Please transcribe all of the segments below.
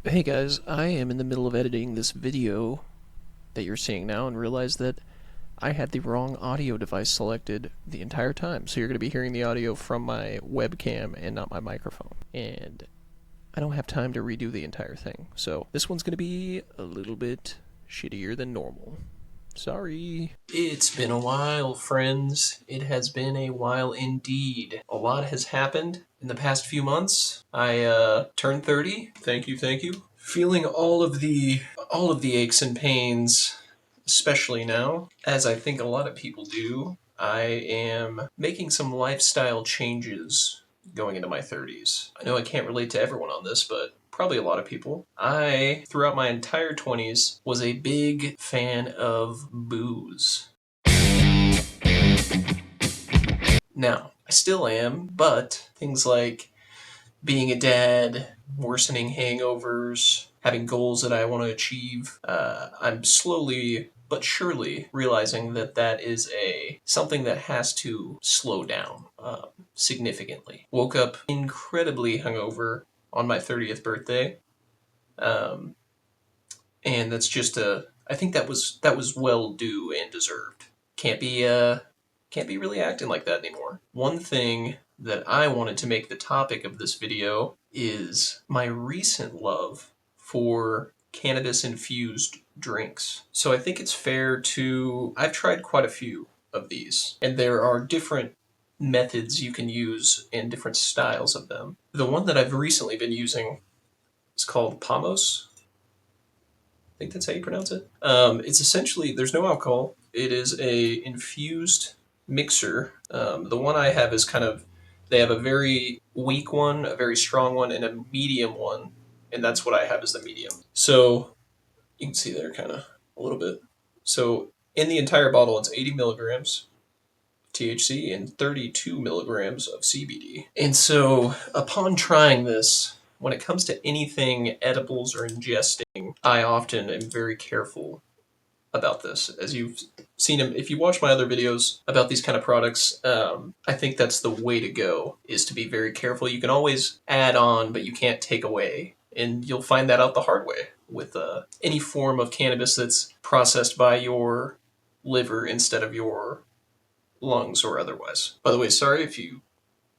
Hey guys, I am in the middle of editing this video that you're seeing now and realized that I had the wrong audio device selected the entire time. So you're going to be hearing the audio from my webcam and not my microphone. And I don't have time to redo the entire thing. So this one's going to be a little bit shittier than normal. Sorry. It's been a while, friends. It has been a while indeed. A lot has happened in the past few months. I turned 30. Thank you, thank you. Feeling all of the aches and pains, especially now, as I think a lot of people do. I am making some lifestyle changes going into my 30s. I know I can't relate to everyone on this, but probably a lot of people. I, throughout my entire 20s, was a big fan of booze. Now, I still am, but things like being a dad, worsening hangovers, having goals that I want to achieve, I'm slowly but surely realizing that that is something that has to slow down significantly. Woke up incredibly hungover on my 30th birthday, um, and that's just I think that was well due and deserved. Can't be really acting like that anymore. One thing that I wanted to make the topic of this video is my recent love for cannabis infused drinks. So I think it's fair to I've tried quite a few of these, and there are different methods you can use and different styles of them. The one that I've recently been using is called Pamos. I think that's how you pronounce it. It's essentially, there's no alcohol. It is a infused mixer. The one I have is they have a very weak one, a very strong one, and a medium one, and that's what I have is the medium. So you can see there kind of a little bit. So in the entire bottle, it's 80 milligrams THC and 32 milligrams of CBD. And so upon trying this, when it comes to anything edibles or ingesting, I often am very careful about this. As you've seen, if you watch my other videos about these kind of products, I think that's the way to go, is to be very careful. You can always add on, but you can't take away. And you'll find that out the hard way with any form of cannabis that's processed by your liver instead of your lungs or otherwise. By the way, sorry if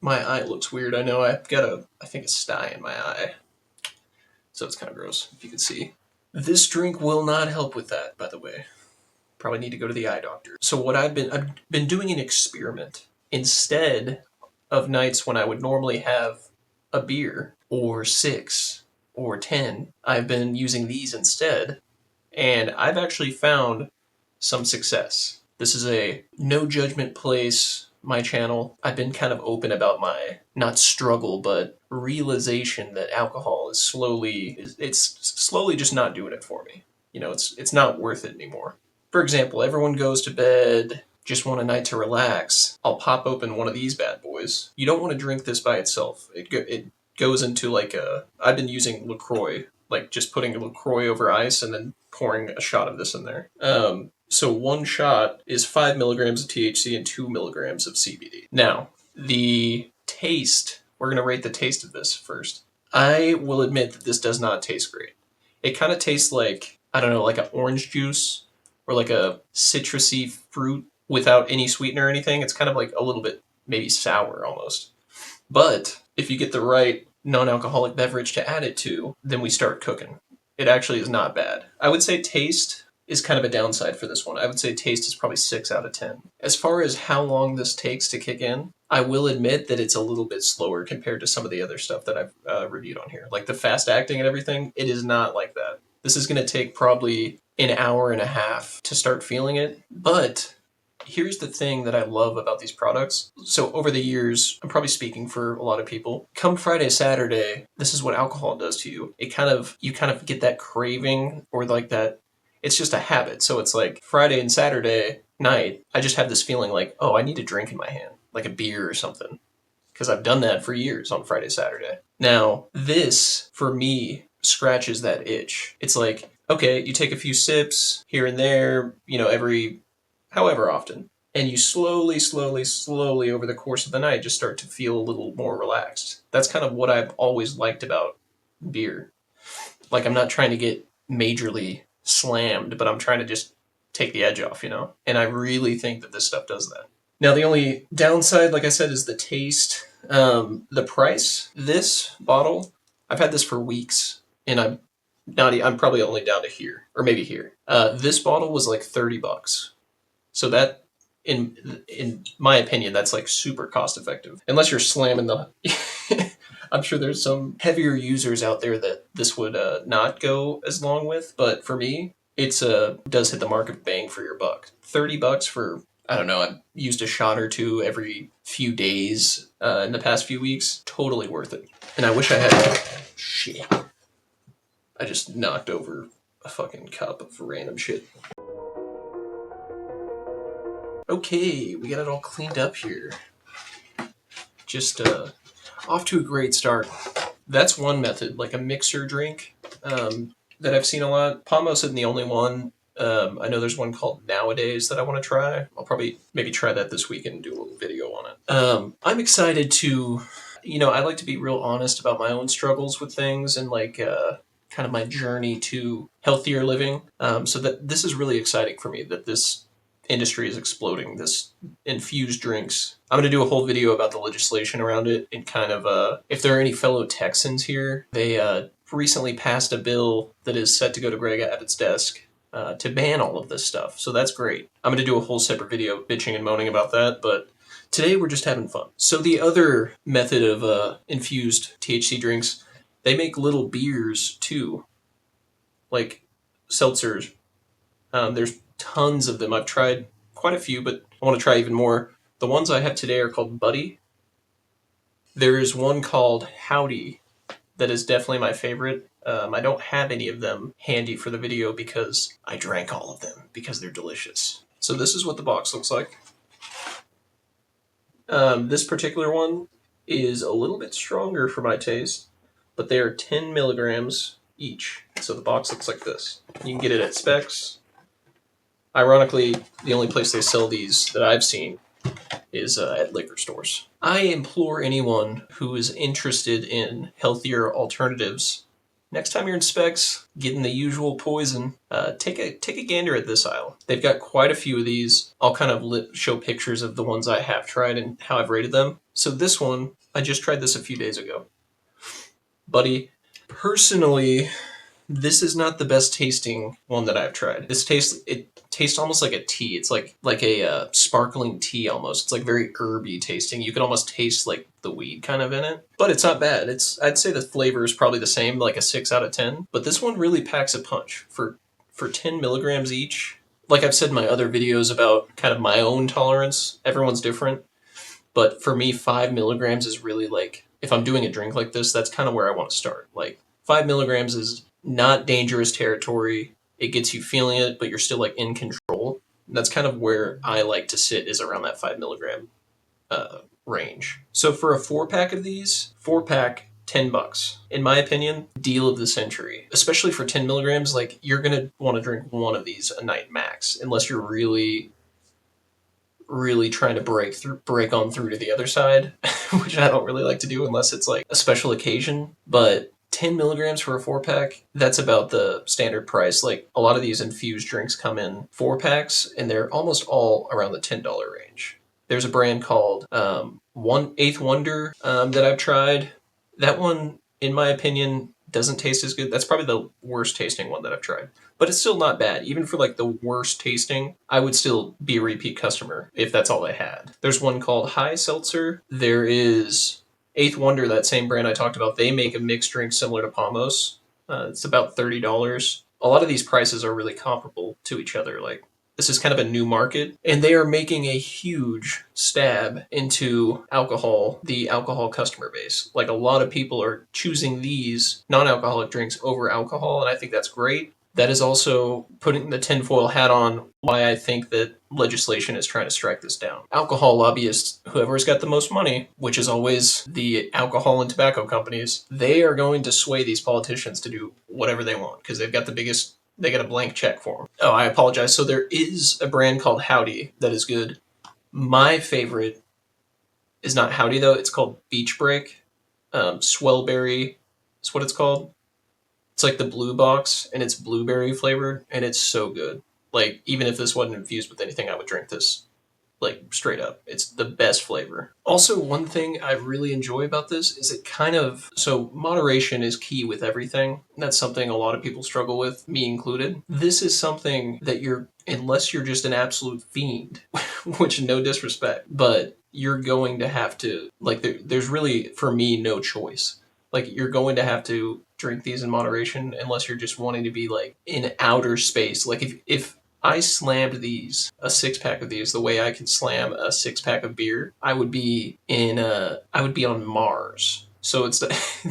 my eye looks weird. I know I've got I think a sty in my eye. So it's kind of gross, if you can see. This drink will not help with that, by the way. Probably need to go to the eye doctor. So what I've been doing an experiment. Instead of nights when I would normally have a beer or 6 or 10, I've been using these instead, and I've actually found some success. This is a no judgment place, my channel. I've been kind of open about my, not struggle, but realization that alcohol is it's slowly just not doing it for me. You know, it's not worth it anymore. For example, everyone goes to bed, just want a night to relax. I'll pop open one of these bad boys. You don't want to drink this by itself. It goes into I've been using LaCroix, like just putting LaCroix over ice and then pouring a shot of this in there. So one shot is 5 milligrams of THC and 2 milligrams of CBD. Now, the taste, we're going to rate the taste of this first. I will admit that this does not taste great. It kind of tastes like, I don't know, like an orange juice or like a citrusy fruit without any sweetener or anything. It's kind of like a little bit maybe sour almost. But if you get the right non-alcoholic beverage to add it to, then we start cooking. It actually is not bad. I would say taste is kind of a downside for this one. I would say taste is probably 6 out of 10. As far as how long this takes to kick in, I will admit that it's a little bit slower compared to some of the other stuff that I've reviewed on here. Like the fast acting and everything, it is not like that. This is going to take probably an hour and a half to start feeling it, but here's the thing that I love about these products. So over the years, I'm probably speaking for a lot of people. Come Friday, Saturday, this is what alcohol does to you. You kind of get that craving, or like that, it's just a habit. So it's like Friday and Saturday night, I just have this feeling like, oh, I need a drink in my hand, like a beer or something. Because I've done that for years on Friday, Saturday. Now, this, for me, scratches that itch. It's like, okay, you take a few sips here and there, every however often, and you slowly, slowly, slowly over the course of the night just start to feel a little more relaxed. That's kind of what I've always liked about beer. Like, I'm not trying to get majorly slammed, but I'm trying to just take the edge off, you know? And I really think that this stuff does that. Now, the only downside, like I said, is the taste. The price. This bottle, I've had this for weeks, and I'm probably only down to here, or maybe here. This bottle was like $30. So that, in my opinion, that's like super cost effective. Unless you're slamming the. I'm sure there's some heavier users out there that this would not go as long with, but for me, it's does hit the mark of bang for your buck. $30 for, I don't know, I've used a shot or two every few days in the past few weeks. Totally worth it. And I wish I had. Shit. I just knocked over a fucking cup of random shit. Okay, we got it all cleaned up here. Just off to a great start. That's one method, like a mixer drink that I've seen a lot. Pamos isn't the only one. I know there's one called Nowadays that I want to try. I'll probably maybe try that this weekend and do a little video on it. I'm excited to, I like to be real honest about my own struggles with things and like kind of my journey to healthier living. So that this is really exciting for me that this industry is exploding, this infused drinks. I'm going to do a whole video about the legislation around it and kind of, if there are any fellow Texans here, they recently passed a bill that is set to go to Greg Abbott's desk to ban all of this stuff. So that's great. I'm going to do a whole separate video bitching and moaning about that, but today we're just having fun. So the other method of infused THC drinks, they make little beers too, like seltzers. There's tons of them. I've tried quite a few, but I want to try even more. The ones I have today are called Buddi. There is one called Howdy that is definitely my favorite. I don't have any of them handy for the video because I drank all of them because they're delicious. So this is what the box looks like. This particular one is a little bit stronger for my taste, but they are 10 milligrams each. So the box looks like this. You can get it at Specs. Ironically, the only place they sell these that I've seen is at liquor stores. I implore anyone who is interested in healthier alternatives, next time you're in Specs, getting the usual poison, take a gander at this aisle. They've got quite a few of these. I'll kind of show pictures of the ones I have tried and how I've rated them. So this one, I just tried this a few days ago. Buddy, personally, this is not the best tasting one that I've tried. It tastes almost like a tea. It's like a sparkling tea almost. It's like very herby tasting. You can almost taste like the weed kind of in it. But it's not bad. I'd say the flavor is probably the same, like a 6 out of 10. But this one really packs a punch for 10 milligrams each. Like I've said in my other videos about kind of my own tolerance, everyone's different. But for me, 5 milligrams is really like, if I'm doing a drink like this, that's kind of where I want to start. Like 5 milligrams is not dangerous territory. It gets you feeling it, but you're still like in control. And that's kind of where I like to sit, is around that 5 milligram range. So for a 4-pack of these, 4-pack, $10. In my opinion, deal of the century. Especially for 10 milligrams, like you're gonna want to drink one of these a night max, unless you're really trying to break on through to the other side, which I don't really like to do unless it's like a special occasion. But 10 milligrams for a 4-pack, that's about the standard price. Like a lot of these infused drinks come in 4-packs and they're almost all around the $10 range. There's a brand called Eighth Wonder that I've tried. That one, in my opinion, doesn't taste as good. That's probably the worst tasting one that I've tried. But it's still not bad. Even for like the worst tasting, I would still be a repeat customer if that's all they had. There's one called High Seltzer. There is Eighth Wonder, that same brand I talked about. They make a mixed drink similar to Pamos. It's about $30. A lot of these prices are really comparable to each other. Like, this is kind of a new market, and they are making a huge stab into alcohol, the alcohol customer base. Like, a lot of people are choosing these non-alcoholic drinks over alcohol, and I think that's great. That is also putting the tinfoil hat on why I think that legislation is trying to strike this down. Alcohol lobbyists, whoever's got the most money, which is always the alcohol and tobacco companies, they are going to sway these politicians to do whatever they want because they've got they got a blank check for them. Oh, I apologize. So there is a brand called Howdy that is good. My favorite is not Howdy, though. It's called Beach Break. Swellberry is what it's called. It's like the blue box, and it's blueberry flavored, and it's so good. Like, even if this wasn't infused with anything, I would drink this like straight up. It's the best flavor. Also, one thing I really enjoy about this is it kind of so moderation is key with everything. That's something a lot of people struggle with, me included. This is something that you're unless you're just an absolute fiend, which no disrespect, but you're going to have to like there's really for me no choice. Like you're going to have to drink these in moderation unless you're just wanting to be like in outer space. Like if I slammed a 6 pack of these the way I could slam a 6 pack of beer, I would be on Mars. So it's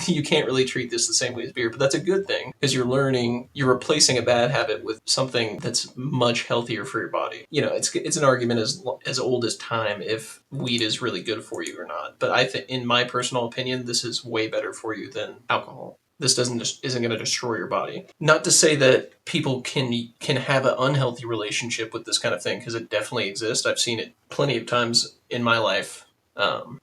you can't really treat this the same way as beer, but that's a good thing because you're replacing a bad habit with something that's much healthier for your body. You know, it's an argument as old as time if weed is really good for you or not. But I think, in my personal opinion, this is way better for you than alcohol. This isn't going to destroy your body. Not to say that people can have an unhealthy relationship with this kind of thing, because it definitely exists. I've seen it plenty of times in my life.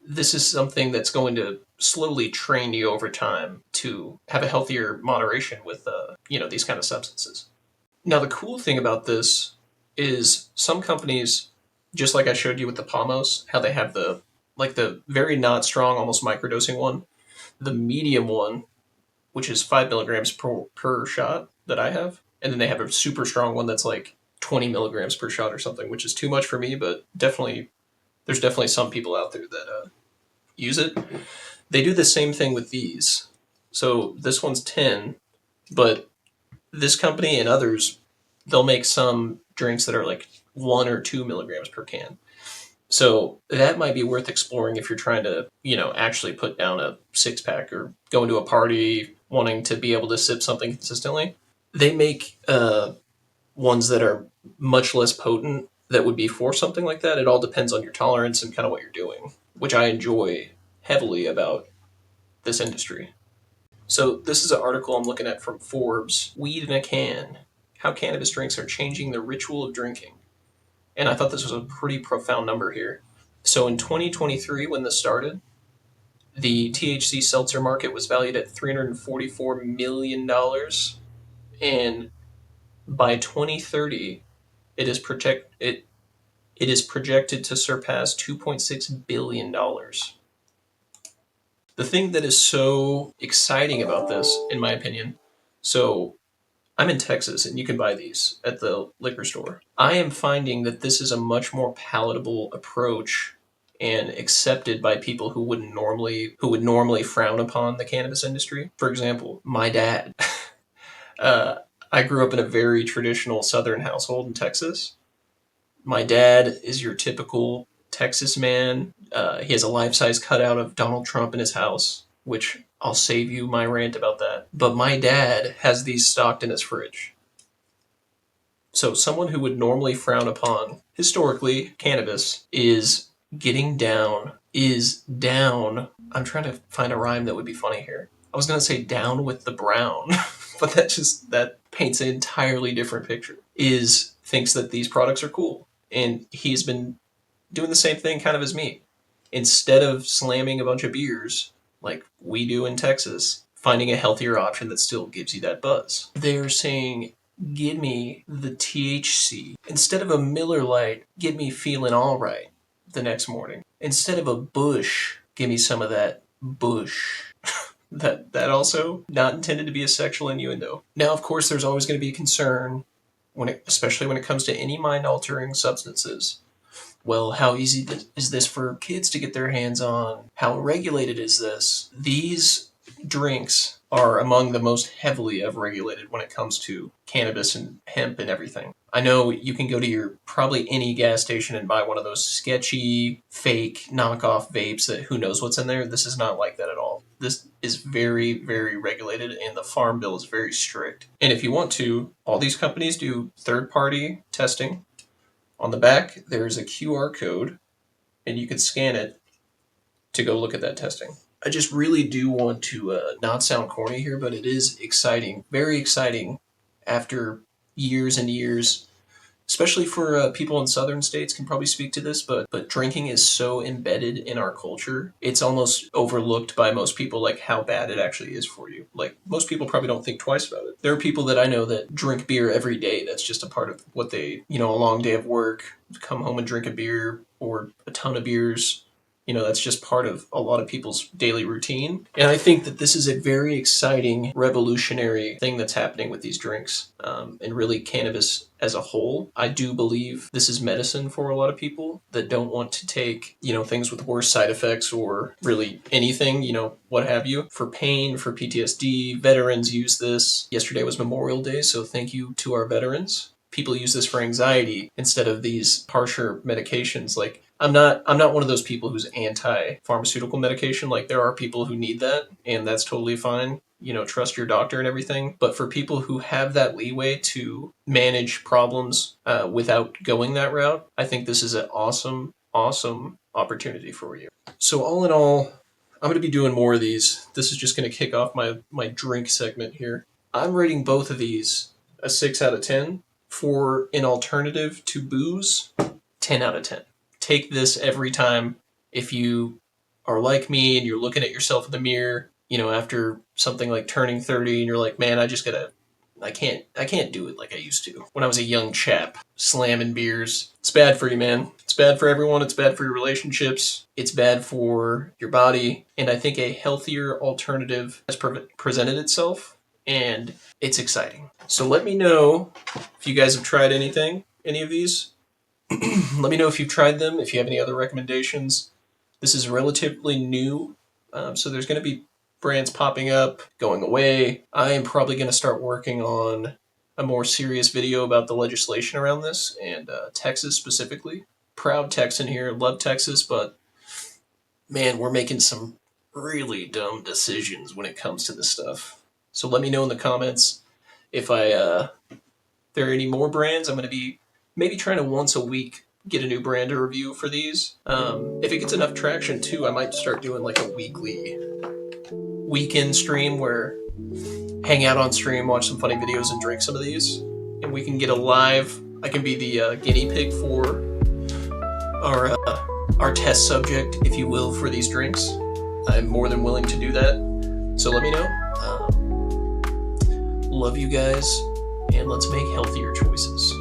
This is something that's going to slowly train you over time to have a healthier moderation with these kind of substances. Now the cool thing about this is some companies, just like I showed you with the Pamos, how they have the very not strong, almost microdosing one, the medium one, which is 5 milligrams per shot that I have. And then they have a super strong one that's like 20 milligrams per shot or something, which is too much for me, but there's definitely some people out there that use it. They do the same thing with these. So this one's 10, but this company and others, they'll make some drinks that are like 1 or 2 milligrams per can. So that might be worth exploring if you're trying to, actually put down a 6 pack or go into a party wanting to be able to sip something consistently. They make ones that are much less potent that would be for something like that. It all depends on your tolerance and kind of what you're doing, which I enjoy heavily about this industry. So this is an article I'm looking at from Forbes, Weed in a Can, How Cannabis Drinks Are Changing the Ritual of Drinking. And I thought this was a pretty profound number here. So in 2023, when this started, the THC seltzer market was valued at $344 million. And by 2030, it is projected to surpass $2.6 billion. The thing that is so exciting about this, in my opinion, so I'm in Texas and you can buy these at the liquor store. I am finding that this is a much more palatable approach and accepted by people who would normally frown upon the cannabis industry. For example, my dad. I grew up in a very traditional Southern household in Texas. My dad is your typical Texas man. He has a life-size cutout of Donald Trump in his house, which I'll save you my rant about that. But my dad has these stocked in his fridge. So someone who would normally frown upon, historically, cannabis is down. I'm trying to find a rhyme that would be funny here. I was going to say down with the brown, but that paints an entirely different picture. Thinks that these products are cool. And he's been doing the same thing kind of as me. Instead of slamming a bunch of beers like we do in Texas, finding a healthier option that still gives you that buzz. They're saying, give me the THC. Instead of a Miller Lite, get me feeling all right the next morning. Instead of a Bush, give me some of that Bush. That also not intended to be a sexual innuendo. Now, of course, there's always going to be a concern, especially when it comes to any mind-altering substances. Well, how easy is this for kids to get their hands on? How regulated is this? These drinks are among the most heavily ever regulated when it comes to cannabis and hemp and everything. I know you can go to probably any gas station and buy one of those sketchy, fake, knockoff vapes that who knows what's in there. This is not like that at all. This is very, very regulated, and the Farm Bill is very strict. And if you want to, all these companies do third-party testing. On the back, there's a QR code, and you can scan it to go look at that testing. I just really do want to not sound corny here, but it is exciting, very exciting, after years and years especially for people in southern states can probably speak to this, but drinking is so embedded in our culture. It's almost overlooked by most people, like how bad it actually is for you. Like most people probably don't think twice about it. There are people that I know that drink beer every day. That's just a part of what they, a long day of work, come home and drink a beer or a ton of beers. That's just part of a lot of people's daily routine. And I think that this is a very exciting, revolutionary thing that's happening with these drinks, and really cannabis as a whole. I do believe this is medicine for a lot of people that don't want to take, things with worse side effects or really anything, what have you. For pain, for PTSD, veterans use this. Yesterday was Memorial Day, so thank you to our veterans. People use this for anxiety instead of these harsher medications. Like I'm not one of those people who's anti-pharmaceutical medication. Like there are people who need that, and that's totally fine. Trust your doctor and everything. But for people who have that leeway to manage problems without going that route, I think this is an awesome, awesome opportunity for you. So all in all, I'm going to be doing more of these. This is just going to kick off my drink segment here. I'm rating both of these a 6 out of 10. For an alternative to booze, 10 out of 10. Take this every time. If you are like me and you're looking at yourself in the mirror, after something like turning 30 and you're like, man, I can't do it like I used to. When I was a young chap, slamming beers. It's bad for you, man. It's bad for everyone. It's bad for your relationships. It's bad for your body. And I think a healthier alternative has presented itself, and it's exciting. So let me know if you guys have tried any of these. Let me know if you've tried them, if you have any other recommendations. This is relatively new, so there's going to be brands popping up, going away. I am probably going to start working on a more serious video about the legislation around this, and Texas specifically. Proud Texan here, love Texas, but man, we're making some really dumb decisions when it comes to this stuff. So let me know in the comments if there are any more brands. I'm going to be maybe trying to once a week get a new brand to review for these. If it gets enough traction too, I might start doing like a weekend stream where hang out on stream, watch some funny videos, and drink some of these. And we can get a live. I can be the guinea pig for our test subject, if you will, for these drinks. I'm more than willing to do that. So let me know. Love you guys, and let's make healthier choices.